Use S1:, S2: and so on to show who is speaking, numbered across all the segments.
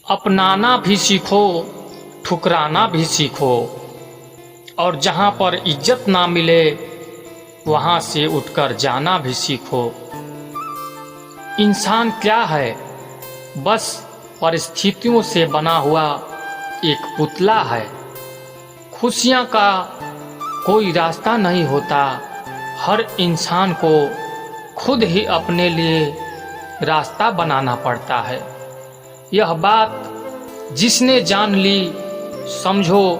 S1: अपनाना भी सीखो, ठुकराना भी सीखो, और जहाँ पर इज्जत ना मिले वहाँ से उठकर जाना भी सीखो। इंसान क्या है? बस परिस्थितियों से बना हुआ एक पुतला है। खुशियाँ का कोई रास्ता नहीं होता, हर इंसान को खुद ही अपने लिए रास्ता बनाना पड़ता है। यह बात जिसने जान ली, समझो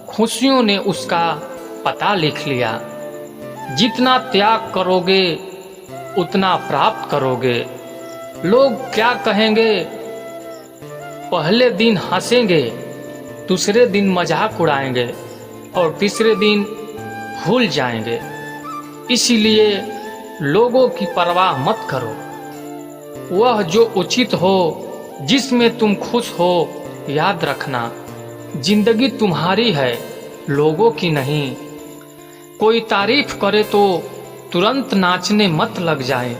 S1: खुशियों ने उसका पता लिख लिया। जितना त्याग करोगे उतना प्राप्त करोगे। लोग क्या कहेंगे? पहले दिन हंसेंगे, दूसरे दिन मजाक उड़ाएंगे और तीसरे दिन भूल जाएंगे। इसीलिए लोगों की परवाह मत करो। वह जो उचित हो, जिसमें तुम खुश हो, याद रखना जिंदगी तुम्हारी है, लोगों की नहीं। कोई तारीफ करे तो तुरंत नाचने मत लग जाए।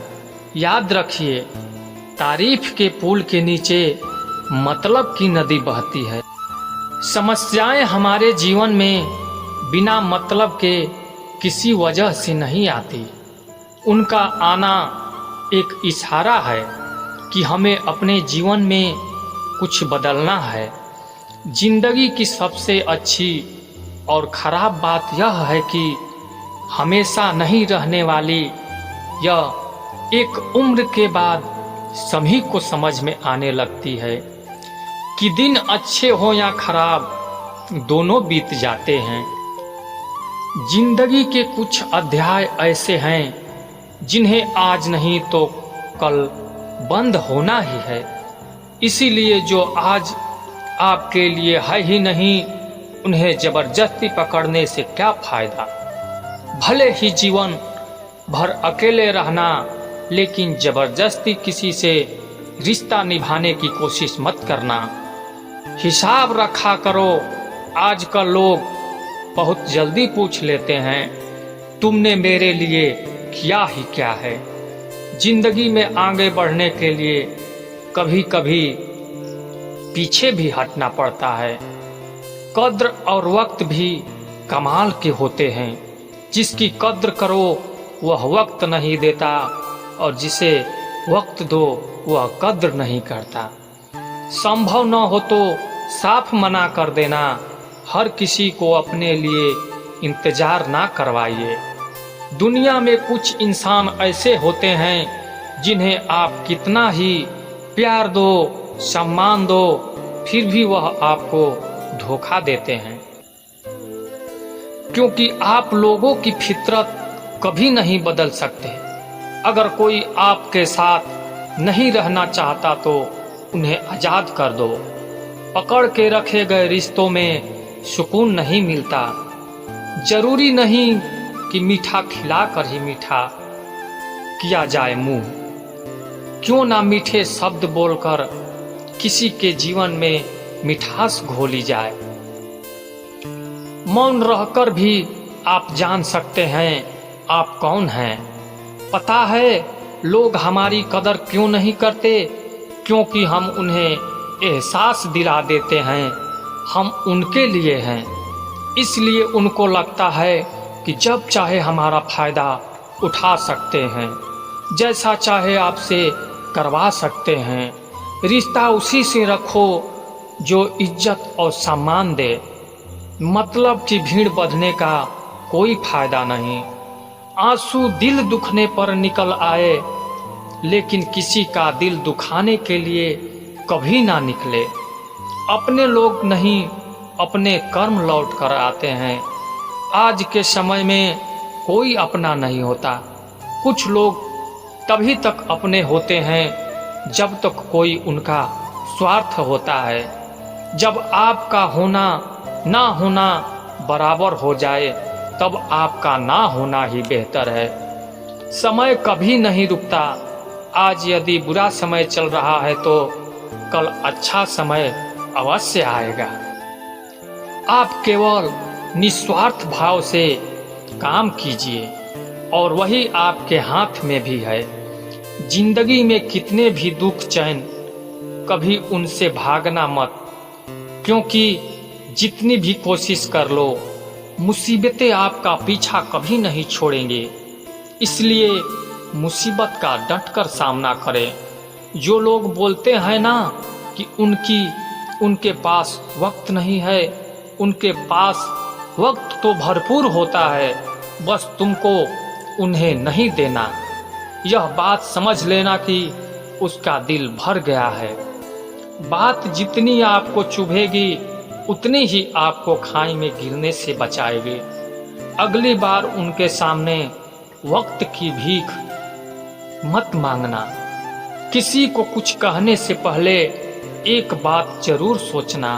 S1: याद रखिए, तारीफ के पुल के नीचे मतलब की नदी बहती है। समस्याएं हमारे जीवन में बिना मतलब के किसी वजह से नहीं आती। उनका आना एक इशारा है कि हमें अपने जीवन में कुछ बदलना है। जिंदगी की सबसे अच्छी और खराब बात यह है कि हमेशा नहीं रहने वाली। यह एक उम्र के बाद सभी को समझ में आने लगती है कि दिन अच्छे हो या खराब, दोनों बीत जाते हैं। जिंदगी के कुछ अध्याय ऐसे हैं जिन्हें आज नहीं तो कल बंद होना ही है। इसीलिए जो आज आपके लिए है ही नहीं, उन्हें जबरदस्ती पकड़ने से क्या फायदा। भले ही जीवन भर अकेले रहना, लेकिन जबरदस्ती किसी से रिश्ता निभाने की कोशिश मत करना। हिसाब रखा करो। आजकल लोग बहुत जल्दी पूछ लेते हैं, तुमने मेरे लिए किया ही क्या है। जिंदगी में आगे बढ़ने के लिए कभी कभी पीछे भी हटना पड़ता है। कद्र और वक्त भी कमाल के होते हैं। जिसकी कद्र करो वह वक्त नहीं देता, और जिसे वक्त दो वह कद्र नहीं करता। संभव न हो तो साफ मना कर देना। हर किसी को अपने लिए इंतजार ना करवाइए। दुनिया में कुछ इंसान ऐसे होते हैं जिन्हें आप कितना ही प्यार दो, सम्मान दो, फिर भी वह आपको धोखा देते हैं। क्योंकि आप लोगों की फितरत कभी नहीं बदल सकते। अगर कोई आपके साथ नहीं रहना चाहता तो उन्हें आजाद कर दो। पकड़ के रखे गए रिश्तों में सुकून नहीं मिलता। जरूरी नहीं कि मीठा खिलाकर ही मीठा किया जाए मुंह। क्यों ना मीठे शब्द बोलकर किसी के जीवन में मिठास घोली जाए। मौन रहकर भी आप जान सकते हैं आप कौन हैं। पता है लोग हमारी कदर क्यों नहीं करते? क्योंकि हम उन्हें एहसास दिला देते हैं हम उनके लिए हैं। इसलिए उनको लगता है कि जब चाहे हमारा फायदा उठा सकते हैं, जैसा चाहे आपसे करवा सकते हैं। रिश्ता उसी से रखो जो इज्जत और सम्मान दे। मतलब की भीड़ बंधने का कोई फायदा नहीं। आंसू दिल दुखने पर निकल आए, लेकिन किसी का दिल दुखाने के लिए कभी ना निकले। अपने लोग नहीं, अपने कर्म लौट कर आते हैं। आज के समय में कोई अपना नहीं होता। कुछ लोग तभी तक अपने होते हैं जब तक कोई उनका स्वार्थ होता है। जब आपका होना ना होना बराबर हो जाए, तब आपका ना होना ही बेहतर है। समय कभी नहीं रुकता। आज यदि बुरा समय चल रहा है तो कल अच्छा समय अवश्य आएगा। आप केवल निस्वार्थ भाव से काम कीजिए और वही आपके हाथ में भी है। जिंदगी में कितने भी दुख चैन कभी उनसे भागना मत, क्योंकि जितनी भी कोशिश कर लो मुसीबतें आपका पीछा कभी नहीं छोड़ेंगे। इसलिए मुसीबत का डटकर सामना करें। जो लोग बोलते हैं ना कि उनके पास वक्त नहीं है, उनके पास वक्त तो भरपूर होता है, बस तुमको उन्हें नहीं देना। यह बात समझ लेना कि उसका दिल भर गया है। बात जितनी आपको चुभेगी उतनी ही आपको खाई में गिरने से बचाएगी। अगली बार उनके सामने वक्त की भीख मत मांगना। किसी को कुछ कहने से पहले एक बात जरूर सोचना।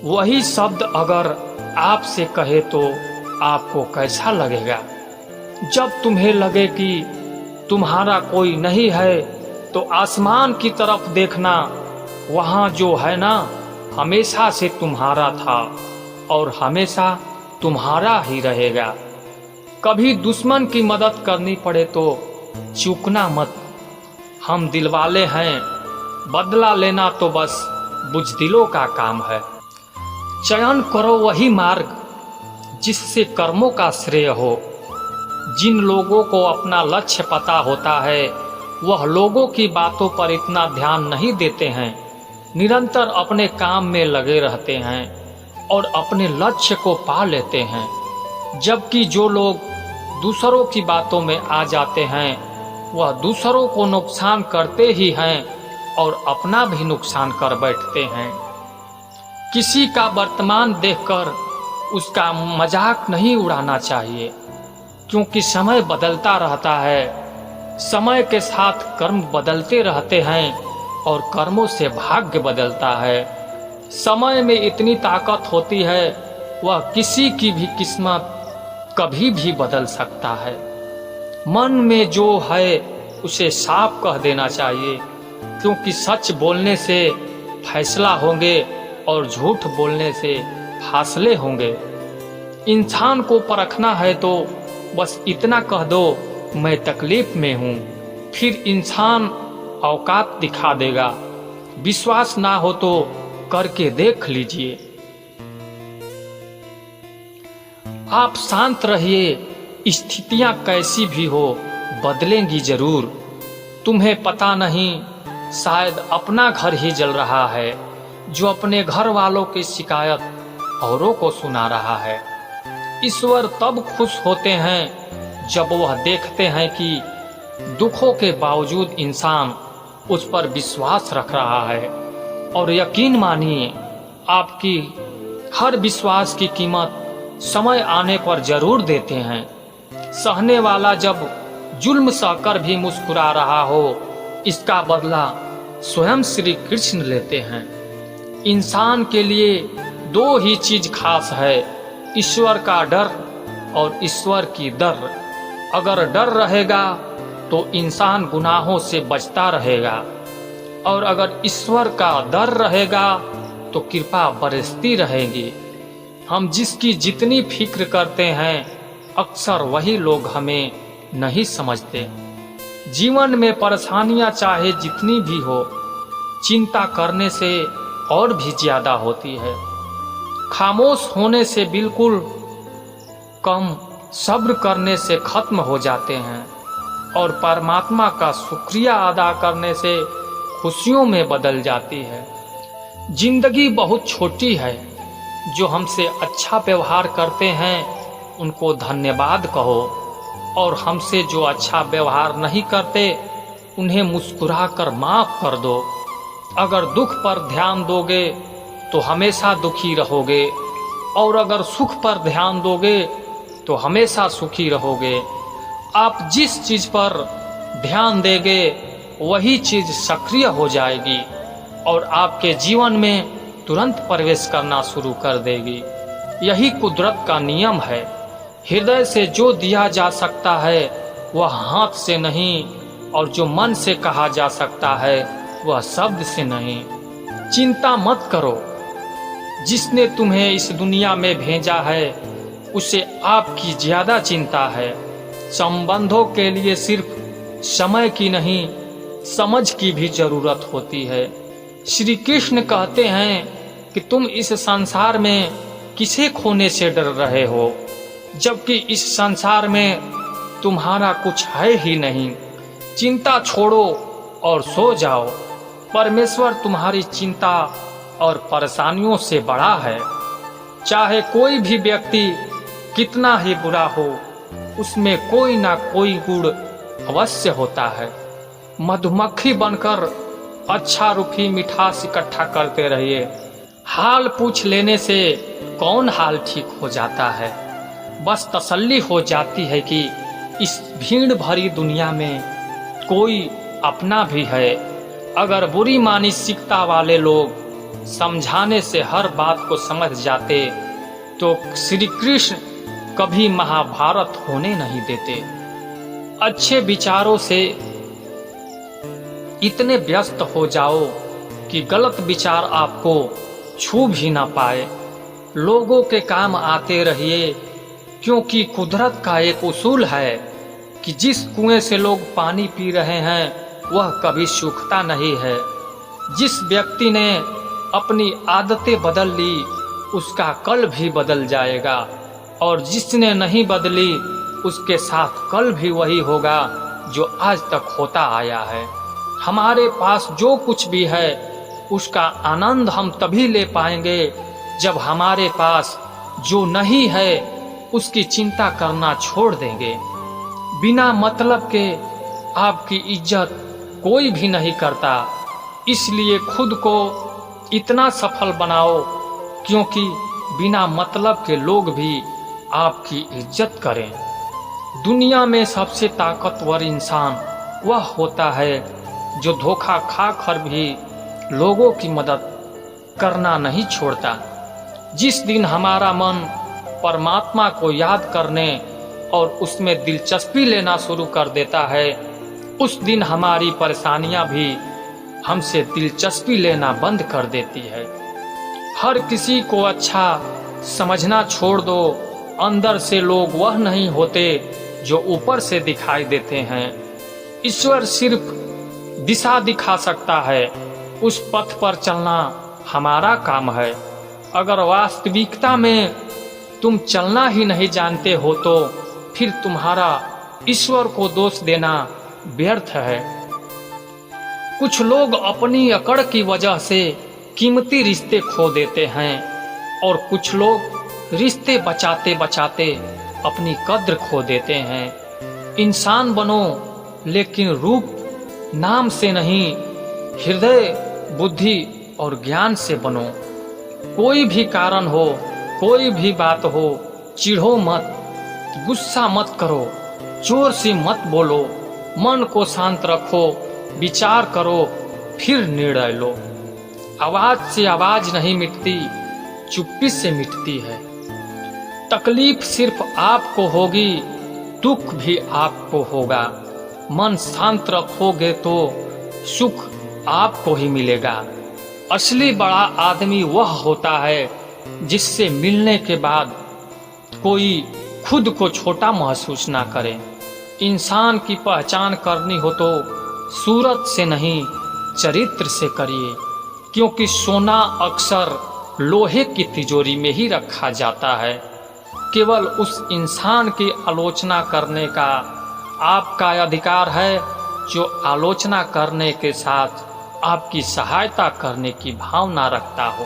S1: वही शब्द अगर आपसे कहे तो आपको कैसा लगेगा। जब तुम्हें लगे कि तुम्हारा कोई नहीं है तो आसमान की तरफ देखना, वहां जो है ना हमेशा से तुम्हारा था और हमेशा तुम्हारा ही रहेगा। कभी दुश्मन की मदद करनी पड़े तो चूकना मत। हम दिलवाले हैं, बदला लेना तो बस बुजदिलों का काम है। चयन करो वही मार्ग जिससे कर्मों का श्रेय हो। जिन लोगों को अपना लक्ष्य पता होता है वह लोगों की बातों पर इतना ध्यान नहीं देते हैं, निरंतर अपने काम में लगे रहते हैं और अपने लक्ष्य को पा लेते हैं। जबकि जो लोग दूसरों की बातों में आ जाते हैं वह दूसरों को नुकसान करते ही हैं और अपना भी नुकसान कर बैठते हैं। किसी का वर्तमान देखकर उसका मजाक नहीं उड़ाना चाहिए, क्योंकि समय बदलता रहता है। समय के साथ कर्म बदलते रहते हैं और कर्मों से भाग्य बदलता है। समय में इतनी ताकत होती है, वह किसी की भी किस्मत कभी भी बदल सकता है। मन में जो है उसे साफ कह देना चाहिए, क्योंकि सच बोलने से फैसला होंगे और झूठ बोलने से फासले होंगे। इंसान को परखना है तो बस इतना कह दो, मैं तकलीफ में हूँ, फिर इंसान औकात दिखा देगा। विश्वास ना हो तो करके देख लीजिए। आप शांत रहिए, स्थितियां कैसी भी हो बदलेंगी जरूर। तुम्हें पता नहीं, शायद अपना घर ही जल रहा है जो अपने घर वालों की शिकायत औरों को सुना रहा है। ईश्वर तब खुश होते हैं जब वह देखते हैं कि दुखों के बावजूद इंसान उस पर विश्वास रख रहा है। और यकीन मानिए, आपकी हर विश्वास की कीमत समय आने पर जरूर देते हैं। सहने वाला जब जुल्म सहकर भी मुस्कुरा रहा हो, इसका बदला स्वयं श्री कृष्ण लेते हैं। इंसान के लिए दो ही चीज खास है, ईश्वर का डर और ईश्वर की दर। अगर डर रहेगा तो इंसान गुनाहों से बचता रहेगा, और अगर ईश्वर का डर रहेगा तो कृपा बरसती रहेगी। हम जिसकी जितनी फिक्र करते हैं अक्सर वही लोग हमें नहीं समझते। जीवन में परेशानियां चाहे जितनी भी हो, चिंता करने से और भी ज्यादा होती है। खामोश होने से बिल्कुल कम, सब्र करने से खत्म हो जाते हैं, और परमात्मा का शुक्रिया अदा करने से खुशियों में बदल जाती है। जिंदगी बहुत छोटी है, जो हमसे अच्छा व्यवहार करते हैं उनको धन्यवाद कहो, और हमसे जो अच्छा व्यवहार नहीं करते उन्हें मुस्कुराकर माफ कर दो। अगर दुख पर ध्यान दोगे तो हमेशा दुखी रहोगे, और अगर सुख पर ध्यान दोगे तो हमेशा सुखी रहोगे। आप जिस चीज पर ध्यान देंगे वही चीज सक्रिय हो जाएगी और आपके जीवन में तुरंत प्रवेश करना शुरू कर देगी। यही कुदरत का नियम है। हृदय से जो दिया जा सकता है वह हाथ से नहीं, और जो मन से कहा जा सकता है वह शब्द से नहीं। चिंता मत करो, जिसने तुम्हें इस दुनिया में भेजा है उसे आपकी ज्यादा चिंता है। संबंधों के लिए सिर्फ समय की नहीं समझ की भी जरूरत होती है। श्री कृष्ण कहते हैं कि तुम इस संसार में किसे खोने से डर रहे हो, जबकि इस संसार में तुम्हारा कुछ है ही नहीं। चिंता छोड़ो और सो जाओ। परमेश्वर तुम्हारी चिंता और परेशानियों से बड़ा है। चाहे कोई भी व्यक्ति कितना ही बुरा हो, उसमें कोई ना कोई गुण अवश्य होता है। मधुमक्खी बनकर अच्छा रूखी मिठास इकट्ठा करते रहिए। हाल पूछ लेने से कौन हाल ठीक हो जाता है। बस तसल्ली हो जाती है कि इस भीड़ भरी दुनिया में कोई अपना भी है। अगर बुरी मानसिकता वाले लोग समझाने से हर बात को समझ जाते तो श्री कृष्ण कभी महाभारत होने नहीं देते। अच्छे विचारों से इतने व्यस्त हो जाओ कि गलत विचार आपको छू भी ना पाए। लोगों के काम आते रहिए, क्योंकि कुदरत का एक उसूल है कि जिस कुएं से लोग पानी पी रहे हैं वह कभी सूखता नहीं है। जिस व्यक्ति ने अपनी आदतें बदल ली उसका कल भी बदल जाएगा, और जिसने नहीं बदली उसके साथ कल भी वही होगा जो आज तक होता आया है। हमारे पास जो कुछ भी है उसका आनंद हम तभी ले पाएंगे जब हमारे पास जो नहीं है उसकी चिंता करना छोड़ देंगे। बिना मतलब के आपकी इज्जत कोई भी नहीं करता, इसलिए खुद को इतना सफल बनाओ क्योंकि बिना मतलब के लोग भी आपकी इज्जत करें। दुनिया में सबसे ताकतवर इंसान वह होता है जो धोखा खा कर भी लोगों की मदद करना नहीं छोड़ता। जिस दिन हमारा मन परमात्मा को याद करने और उसमें दिलचस्पी लेना शुरू कर देता है, उस दिन हमारी परेशानियां भी हमसे दिलचस्पी लेना बंद कर देती है। हर किसी को अच्छा समझना छोड़ दो। अंदर से लोग वह नहीं होते जो ऊपर से दिखाई देते हैं। ईश्वर सिर्फ दिशा दिखा सकता है, उस पथ पर चलना हमारा काम है। अगर वास्तविकता में तुम चलना ही नहीं जानते हो तो फिर तुम्हारा ईश्वर को दोष देना व्यर्थ है। कुछ लोग अपनी अकड़ की वजह से कीमती रिश्ते खो देते हैं और कुछ लोग रिश्ते बचाते बचाते अपनी कद्र खो देते हैं। इंसान बनो लेकिन रूप नाम से नहीं, हृदय बुद्धि और ज्ञान से बनो। कोई भी कारण हो, कोई भी बात हो, चिढ़ो मत, गुस्सा मत करो, जोर से मत बोलो, मन को शांत रखो, विचार करो, फिर निर्णय लो। आवाज से आवाज नहीं मिटती, चुप्पी से मिटती है। तकलीफ सिर्फ आपको होगी, दुख भी आपको होगा। मन शांत रखोगे तो सुख आपको ही मिलेगा। असली बड़ा आदमी वह होता है जिससे मिलने के बाद कोई खुद को छोटा महसूस ना करे। इंसान की पहचान करनी हो तो सूरत से नहीं, चरित्र से करिए, क्योंकि सोना अक्सर लोहे की तिजोरी में ही रखा जाता है। केवल उस इंसान की आलोचना करने का आपका अधिकार है जो आलोचना करने के साथ आपकी सहायता करने की भावना रखता हो।